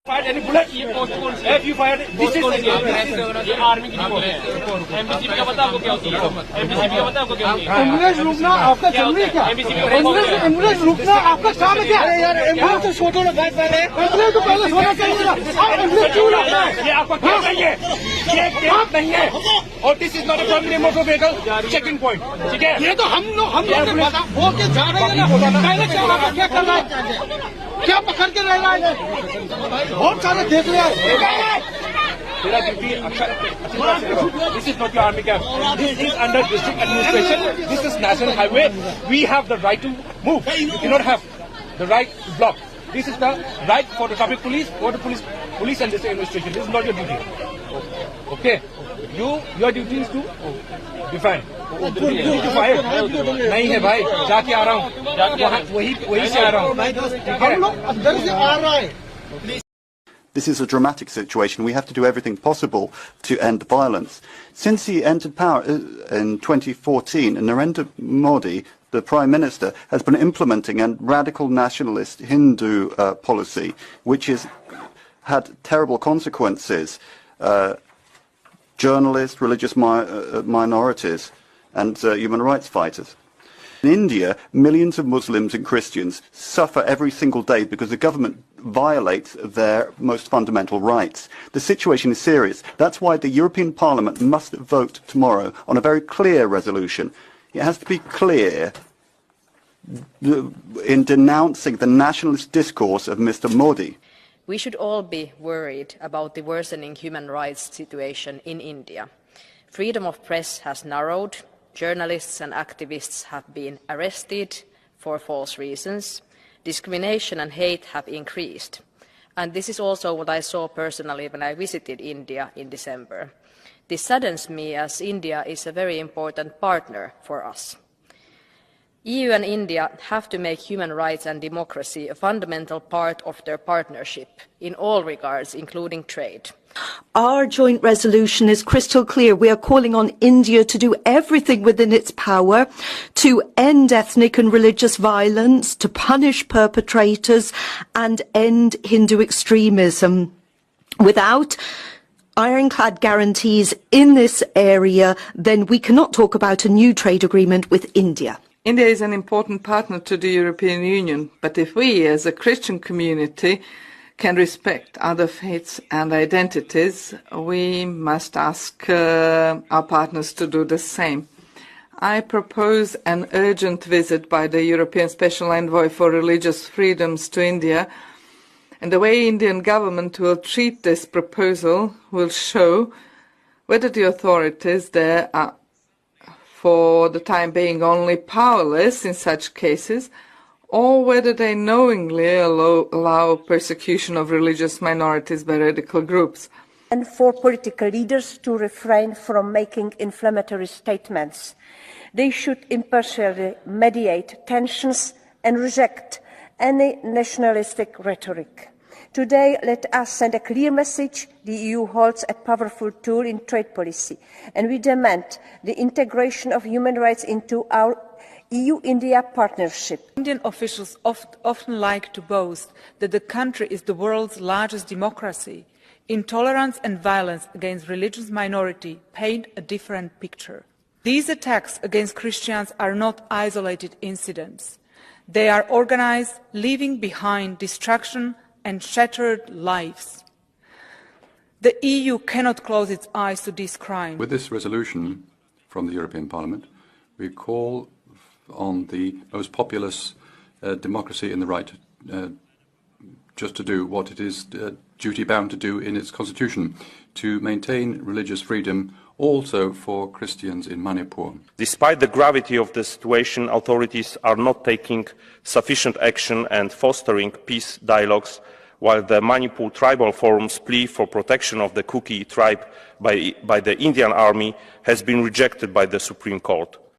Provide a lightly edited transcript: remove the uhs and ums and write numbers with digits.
Fired any bullet? Have you fired? This is the army की report है। MBCP का पता आपको क्या होती है? MBCP का पता आपको क्या होती है? एम्बुलेंस रुकना आपका जरूरी क्या? एम्बुलेंस रुकना आपका काम है क्या? यार एम्बुलेंस तो छोड़ो ना भाई पहले। एम्बुलेंस तो पहले छोड़ना चाहिए ना। एम्बुलेंस क्यों रखना है? ये आपका क्या चाहिए? ये क्या नहीं है? और this is not a primary motor vehicle checking point, ठीक है? ये तो हम लोग बोल के जा रहे हैं ना। पहले क्या करना है? क्या पकड़ के रहना है? बहुत सारे देख रहे हैं। This is not your army camp. This is under district administration. This is national highway. We have the right to move. You cannot have the right to block. This is the right for the traffic police or the police and district administration. This is not your duty. Okay? Your duty is to defend. नहीं है भाई, जाके आ रहा हूँ, वही से आ रहा हूँ। हम लोग अंदर से आ रहा है। This is a dramatic situation. We have to do everything possible to end violence. Since he entered power in 2014, Narendra Modi, the Prime Minister, has been implementing a radical nationalist Hindu policy, which has had terrible consequences. Journalists, religious minorities, and human rights fighters. In India, millions of Muslims and Christians suffer every single day because the government violates their most fundamental rights. The situation is serious. That's why the European Parliament must vote tomorrow on a very clear resolution. It has to be clear in denouncing the nationalist discourse of Mr. Modi. We should all be worried about the worsening human rights situation in India. Freedom of press has narrowed. Journalists and activists have been arrested for false reasons. Discrimination and hate have increased. And this is also what I saw personally when I visited India in December. This saddens me as India is a very important partner for us. EU and India have to make human rights and democracy a fundamental part of their partnership in all regards, including trade. Our joint resolution is crystal clear. We are calling on India to do everything within its power to end ethnic and religious violence, to punish perpetrators and end Hindu extremism. Without ironclad guarantees in this area, then we cannot talk about a new trade agreement with India. India is an important partner to the European Union, but if we as a Christian community can respect other faiths and identities, we must ask our partners to do the same. I propose an urgent visit by the European Special Envoy for Religious Freedoms to India, and the way Indian government will treat this proposal will show whether the authorities there are for the time being only powerless in such cases, or whether they knowingly allow persecution of religious minorities by radical groups. And for political leaders to refrain from making inflammatory statements. They should impartially mediate tensions and reject any nationalistic rhetoric. Today, let us send a clear message. The EU holds a powerful tool in trade policy, and we demand the integration of human rights into our EU-India partnership. Indian officials often like to boast that the country is the world's largest democracy. Intolerance and violence against religious minority paint a different picture. These attacks against Christians are not isolated incidents. They are organized, leaving behind destruction and shattered lives. The EU cannot close its eyes to this crime. With this resolution from the European Parliament, we call on the most populous democracy in the right just to do what it is duty-bound to do in its constitution, to maintain religious freedom also for Christians in Manipur. Despite the gravity of the situation, authorities are not taking sufficient action and fostering peace dialogues, while the Manipur Tribal Forum's plea for protection of the Kuki tribe by the Indian Army has been rejected by the Supreme Court.